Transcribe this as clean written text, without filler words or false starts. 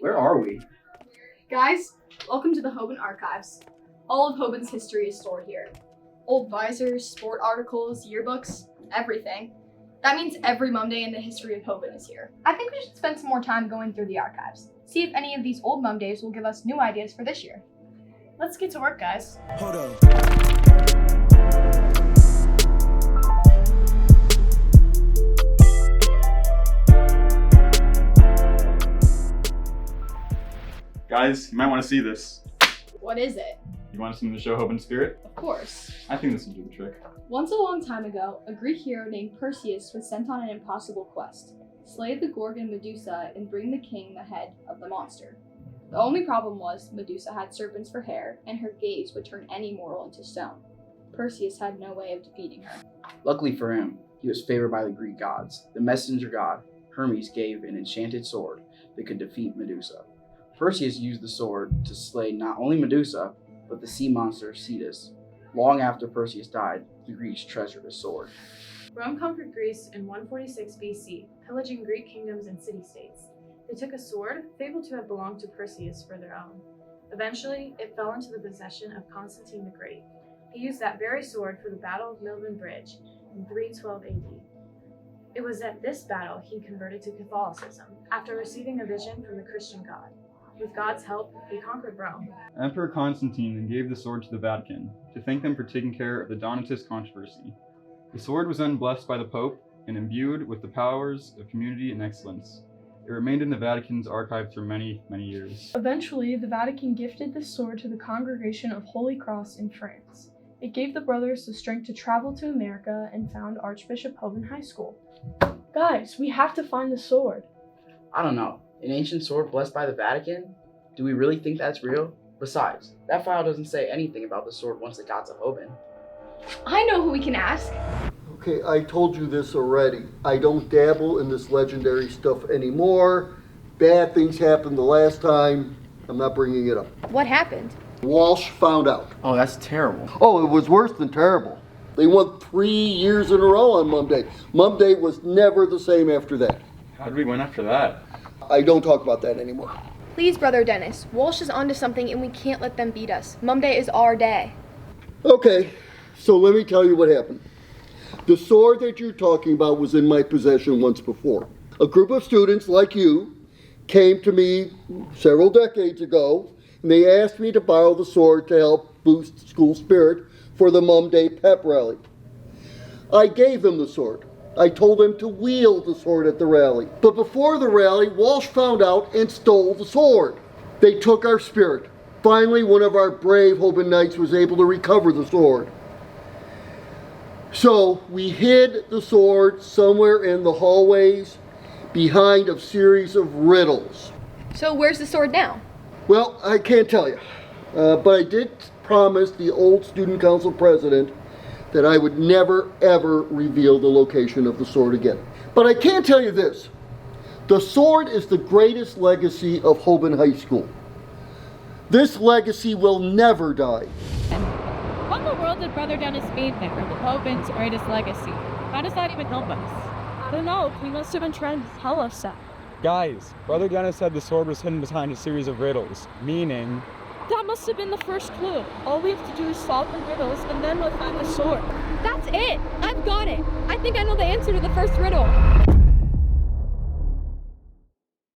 Where are we? Guys, welcome to the Hoban Archives. All of Hoban's history is stored here. Old visors, sport articles, yearbooks, everything. That means every Mum Day in the history of Hoban is here. I think we should spend some more time going through the archives. See if any of these old Mum Days will give us new ideas for this year. Let's get to work, guys. Hold on. Guys, you might want to see this. What is it? You want something to show hope and spirit? Of course. I think this will do the trick. Once a long time ago, a Greek hero named Perseus was sent on an impossible quest: slay the Gorgon Medusa and bring the king the head of the monster. The only problem was Medusa had serpents for hair, and her gaze would turn any mortal into stone. Perseus had no way of defeating her. Luckily for him, he was favored by the Greek gods. The messenger god, Hermes, gave an enchanted sword that could defeat Medusa. Perseus used the sword to slay not only Medusa, but the sea monster Cetus. Long after Perseus died, the Greeks treasured his sword. Rome conquered Greece in 146 BC, pillaging Greek kingdoms and city-states. They took a sword, fabled to have belonged to Perseus, for their own. Eventually, it fell into the possession of Constantine the Great. He used that very sword for the Battle of Milvian Bridge in 312 AD. It was at this battle he converted to Catholicism, after receiving a vision from the Christian God. With God's help, he conquered Rome. Emperor Constantine then gave the sword to the Vatican to thank them for taking care of the Donatist controversy. The sword was then blessed by the Pope and imbued with the powers of community and excellence. It remained in the Vatican's archives for many, many years. Eventually, the Vatican gifted the sword to the Congregation of Holy Cross in France. It gave the brothers the strength to travel to America and found Archbishop Hoban High School. Guys, we have to find the sword. I don't know. An ancient sword blessed by the Vatican? Do we really think that's real? Besides, that file doesn't say anything about the sword once it got to Hoban. I know who we can ask. Okay, I told you this already. I don't dabble in this legendary stuff anymore. Bad things happened the last time. I'm not bringing it up. What happened? Walsh found out. Oh, that's terrible. Oh, it was worse than terrible. They won 3 years in a row on Mum Day. Mum Day was never the same after that. How did we win after that? I don't talk about that anymore. Please, Brother Dennis. Walsh is onto something and we can't let them beat us. Mum Day is our day. Okay, so let me tell you what happened. The sword that you're talking about was in my possession once before. A group of students like you came to me several decades ago, and they asked me to borrow the sword to help boost school spirit for the Mum Day pep rally. I gave them the sword. I told them to wield the sword at the rally. But before the rally, Walsh found out and stole the sword. They took our spirit. Finally, one of our brave Hoban Knights was able to recover the sword. So we hid the sword somewhere in the hallways behind a series of riddles. So where's the sword now? Well, I can't tell you, but I did promise the old student council president that I would never, ever reveal the location of the sword again. But I can tell you this. The sword is the greatest legacy of Hoban High School. This legacy will never die. What in the world did Brother Dennis mean there? The Hoban's greatest legacy. How does that even help us? I don't know. He must have been trying to tell us that. Guys, Brother Dennis said the sword was hidden behind a series of riddles, meaning... That must have been the first clue. All we have to do is solve the riddles and then we'll find the sword. That's it. I've got it. I think I know the answer to the first riddle.